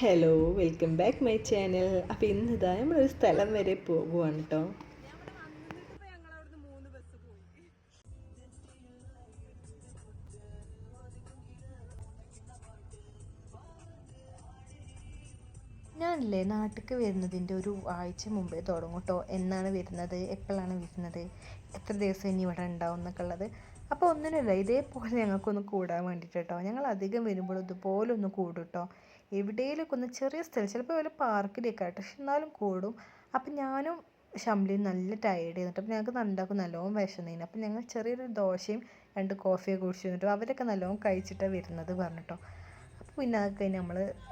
Hello, welcome back my channel. അപ്പോൾ ഇന്നിതാ നമ്മളൊരു സ്ഥലം വരെ പോകുവാണ് കേട്ടോ. ഞാനില്ലേ നാട്ടിലേക്ക് വരുന്നതിൻ്റെ ഒരു ആഴ്ച മുമ്പേ തുടങ്ങും കേട്ടോ. എന്നാണ് വരുന്നത്, എപ്പോഴാണ് വരുന്നത്, എത്ര ദിവസം ഇനി ഇവിടെ ഉണ്ടാവും എന്നൊക്കെ ഉള്ളത്. അപ്പോൾ ഒന്നിനുമില്ല, ഇതേപോലെ ഞങ്ങൾക്കൊന്ന് കൂടാൻ വേണ്ടിയിട്ട് കേട്ടോ. ഞങ്ങൾ അധികം വരുമ്പോൾ ഇതുപോലെ ഒന്ന് കൂടും കേട്ടോ. എവിടെയെങ്കിലുമൊക്കെ ഒന്ന് ചെറിയ സ്ഥലം, ചിലപ്പോൾ വല്ല പാർക്കിലേക്ക് ആട്ടോ, പക്ഷെ എന്നാലും കൂടും. അപ്പം ഞാനും ഷംലിയും നല്ല ടയേർഡ് ചെയ്തിട്ട്, അപ്പോൾ ഞങ്ങൾക്ക് രണ്ടാൾക്കും നല്ലോണം വിശന്നേന്. അപ്പം ഞങ്ങൾ ചെറിയൊരു ദോശയും 2 കോഫിയൊക്കെ കുടിച്ച് വന്നിട്ട് അവരൊക്കെ നല്ലോണം കഴിച്ചിട്ടാണ് വരുന്നത് പറഞ്ഞിട്ടോ. പിന്നെ അതൊക്കെ കഴിഞ്ഞ്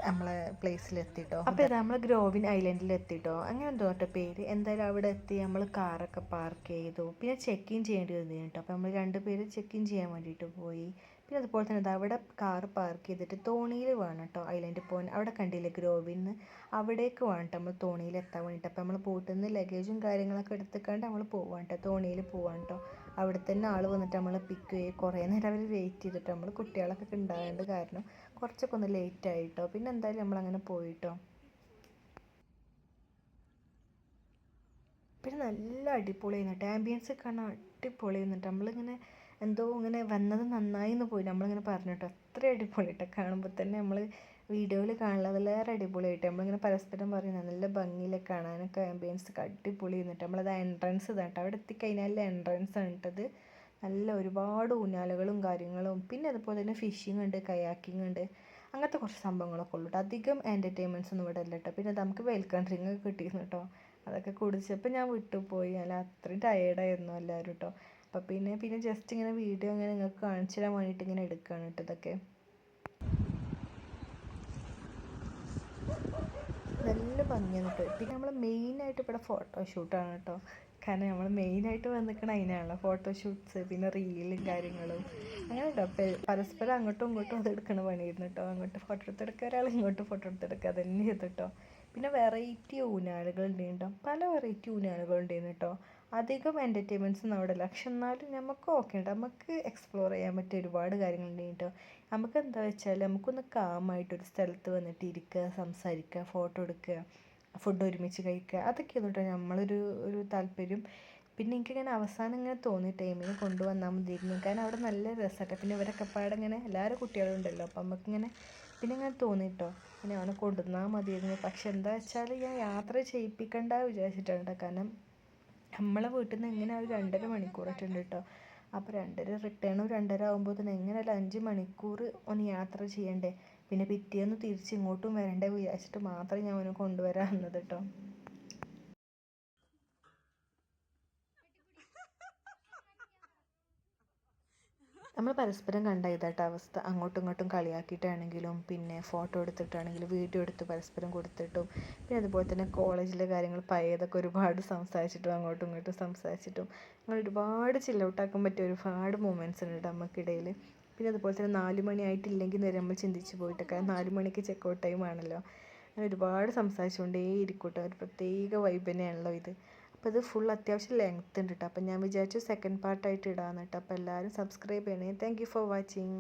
നമ്മളെ പ്ലേസിലെത്തിട്ടോ. അപ്പോൾ ഇതാ നമ്മൾ ഗ്രോവിൻ ഐലൻഡിൽ എത്തിട്ടോ. അങ്ങനെ എന്തോ കേട്ടോ പേര്. എന്തായാലും അവിടെ എത്തി നമ്മൾ കാറൊക്കെ പാർക്ക് ചെയ്തു. പിന്നെ ചെക്ക് ഇൻ ചെയ്യേണ്ടി വന്നു കേട്ടോ. അപ്പോൾ നമ്മൾ 2 പേര് ചെക്ക് ഇൻ ചെയ്യാൻ വേണ്ടിയിട്ട് പോയി. പിന്നെ അതുപോലെ തന്നെ ഇതാ അവിടെ കാറ് പാർക്ക് ചെയ്തിട്ട് തോണിയിൽ വേണം കേട്ടോ ഐലൻഡിൽ പോകാൻ. അവിടെ കണ്ടില്ലേ ഗ്രോവിന്ന്, അവിടേക്ക് വേണം കേട്ടോ നമ്മൾ തോണിയിൽ എത്താൻ വേണ്ടിയിട്ട്. അപ്പോൾ നമ്മൾ ബോട്ടിൽ നിന്ന് ലഗേജും കാര്യങ്ങളൊക്കെ എടുത്തിക്കാണ്ട് നമ്മൾ പോവാൻ കേട്ടോ, തോണിയിൽ പോവാൻ കേട്ടോ. അവിടെ തന്നെ ആൾ വന്നിട്ട് നമ്മളെ പിക്ക് ചെയ്യും. കുറേ നേരം അവർ വെയിറ്റ് ചെയ്തിട്ട്, നമ്മൾ കുട്ടികളൊക്കെ ഉണ്ടായത് കാരണം കുറച്ചൊക്കെ ഒന്ന് ലേറ്റ് ആയിട്ടോ. പിന്നെ എന്തായാലും നമ്മളങ്ങനെ പോയിട്ടോ. പിന്നെ നല്ല അടിപൊളി ആയിരുന്നു. ആംബിയൻസ് കാണാൻ അടിപൊളി എന്നിട്ട് നമ്മളിങ്ങനെ എന്തോ ഇങ്ങനെ വന്നത് നന്നായി എന്ന് പോയി നമ്മളിങ്ങനെ പറഞ്ഞിട്ടോ. അത്ര അടിപൊളിയായിട്ട് കാണുമ്പോൾ തന്നെ നമ്മൾ വീഡിയോയിൽ കാണുന്നത് അതിലേറെ അടിപൊളിയായിട്ട് നമ്മളിങ്ങനെ പരസ്പരം പറയുന്നത് നല്ല ഭംഗിയിലൊക്കെ കാണാനൊക്കെ ആംബിയൻസ് അടിപൊളി എന്നിട്ട് നമ്മളത് എൻട്രൻസ് ഇതാട്ടോ. അവിടെ എത്തിക്കഴിഞ്ഞാൽ എൻട്രൻസ് ആണ് ഇട്ടത്. നല്ല ഒരുപാട് ഊഞ്ഞാലുകളും കാര്യങ്ങളും, പിന്നെ അതുപോലെ തന്നെ ഫിഷിംഗ് ഉണ്ട്, കയാക്കിംഗ് ഉണ്ട്, അങ്ങനത്തെ കുറച്ച് സംഭവങ്ങളൊക്കെ ഉള്ളൂ കേട്ടോ. അധികം എൻ്റർടൈൻമെൻറ്റ്സ് ഒന്നും ഇവിടെ അല്ല കേട്ടോ. പിന്നെ നമുക്ക് വെൽക്കം ഡ്രിങ്ക് ഒക്കെ കിട്ടിയിരുന്നു കേട്ടോ. അതൊക്കെ കുടിച്ചപ്പോൾ ഞാൻ വിട്ടുപോയി. അല്ല അത്രയും ടയേർഡായിരുന്നു എല്ലാവരും കേട്ടോ. അപ്പോൾ പിന്നെ ജസ്റ്റ് ഇങ്ങനെ വീഡിയോ ഇങ്ങനെ നിങ്ങൾക്ക് കാണിച്ചു തരാൻ വേണ്ടിയിട്ട് ഇങ്ങനെ എടുക്കുകയാണ് കേട്ടോ ഇതൊക്കെ. നല്ല ഭംഗിയാണ് കേട്ടോ. പിന്നെ നമ്മൾ മെയിനായിട്ട് ഇവിടെ ഫോട്ടോഷൂട്ടാണ് കേട്ടോ. കാരണം നമ്മൾ മെയിനായിട്ട് വന്നിരിക്കണം അതിനാണല്ലോ, ഫോട്ടോഷൂട്ട്സ്, പിന്നെ റീലും കാര്യങ്ങളും അങ്ങനെ കേട്ടോ. പരസ്പരം അങ്ങോട്ടും ഇങ്ങോട്ടും അത് എടുക്കണ പണിയായിരുന്നു കേട്ടോ. അങ്ങോട്ട് ഫോട്ടോ എടുത്തെടുക്കുക, ഒരാൾ ഇങ്ങോട്ട് ഫോട്ടോ എടുത്തെടുക്കുക, അതന്നെ ചെയ്തു കേട്ടോ. പിന്നെ വെറൈറ്റി ഊഞ്ഞാലുകൾ ഉണ്ടായിരുന്നു, പല വെറൈറ്റി ഊഞ്ഞാലുകൾ ഉണ്ടായിരുന്നു കേട്ടോ. അധികം എൻ്റർടൈൻമെൻറ്റ്സ് ഒന്നും അവിടെ ഇല്ല, പക്ഷെ എന്നാലും നമുക്ക് ഓക്കെ ഉണ്ട്, നമുക്ക് എക്സ്പ്ലോർ ചെയ്യാൻ പറ്റിയ ഒരുപാട് കാര്യങ്ങളുണ്ടായിരുന്നു കേട്ടോ. നമുക്ക് എന്താ വെച്ചാൽ നമുക്കൊന്ന് കാമായിട്ടൊരു സ്ഥലത്ത് വന്നിട്ട് ഇരിക്കുക, സംസാരിക്കുക, ഫോട്ടോ എടുക്കുക, ഫുഡ് ഒരുമിച്ച് കഴിക്കുക, അതൊക്കെയാണ് കേട്ടോ നമ്മളൊരു താല്പര്യം. പിന്നെ എനിക്കിങ്ങനെ അവസാനം ഇങ്ങനെ തോന്നി ടൈമിന് കൊണ്ടുവന്നാൽ മതിയായിരുന്നു, കാരണം അവിടെ നല്ല രസമായിട്ട്. പിന്നെ ഇവരൊക്കെ പാടെ ഇങ്ങനെ എല്ലാവരും കുട്ടികളും ഉണ്ടല്ലോ, അപ്പം നമുക്കിങ്ങനെ പിന്നെ ഇങ്ങനെ തോന്നിട്ടോ പിന്നെ അവനെ കൊണ്ടുവന്നാൽ മതിയായിരുന്നു. പക്ഷെ എന്താ വെച്ചാൽ ഞാൻ യാത്ര ചെയ്യിപ്പിക്കണ്ട വിചാരിച്ചിട്ടാണ് കേട്ടോ. കാരണം നമ്മളെ വീട്ടിൽ നിന്ന് എങ്ങനെ ഒരു 2.5 മണിക്കൂറൊക്കെ കേട്ടോ. അപ്പോൾ 2.5 റിട്ടേണും 2.5 ആകുമ്പോൾ തന്നെ എങ്ങനെയല്ല 5 മണിക്കൂർ ഒന്ന് യാത്ര ചെയ്യണ്ടേ. പിന്നെ പിറ്റേന്ന് തിരിച്ച് ഇങ്ങോട്ടും വരണ്ടേ വിചാരിച്ചിട്ട് മാത്രമേ ഞാൻ അവനെ കൊണ്ടുവരാൻ വന്നത് കേട്ടോ. നമ്മൾ പരസ്പരം കണ്ട ഇതായിട്ട് അവസ്ഥ. അങ്ങോട്ടും ഇങ്ങോട്ടും കളിയാക്കിയിട്ടാണെങ്കിലും, പിന്നെ ഫോട്ടോ എടുത്തിട്ടാണെങ്കിലും, വീഡിയോ എടുത്ത് പരസ്പരം കൊടുത്തിട്ടും, പിന്നെ അതുപോലെ തന്നെ കോളേജിലെ കാര്യങ്ങൾ പഴയതൊക്കെ ഒരുപാട് സംസാരിച്ചിട്ടും, അങ്ങോട്ടും ഇങ്ങോട്ടും സംസാരിച്ചിട്ടും അങ്ങനെ ഒരുപാട് ചില്ലൗട്ടാക്കാൻ പറ്റിയ ഒരുപാട് മൊമെൻറ്റ്സ് ഉണ്ട് നമുക്കിടയിൽ. പിന്നെ അതുപോലെ തന്നെ 4 മണി ആയിട്ടില്ലെങ്കിൽ വരെ നമ്മൾ ചിന്തിച്ച് പോയിട്ട്, കാരണം 4 മണിക്ക് ചെക്ക് ഔട്ട് ടൈം ആണല്ലോ. അങ്ങനെ ഒരുപാട് സംസാരിച്ചുകൊണ്ടേ ഇരിക്കട്ടെ. ഒരു പ്രത്യേക വൈബ് തന്നെയാണല്ലോ ഇത്. അപ്പോൾ ഇത് ഫുൾ അത്യാവശ്യം ലെങ്ത് ഉണ്ട് കേട്ടോ. അപ്പോൾ ഞാൻ വിചാരിച്ചു സെക്കൻഡ് പാർട്ടായിട്ട് ഇടാമെന്ന് കേട്ടോ. അപ്പോൾ എല്ലാവരും സബ്സ്ക്രൈബ് ചെയ്യണേ. Thank you for watching.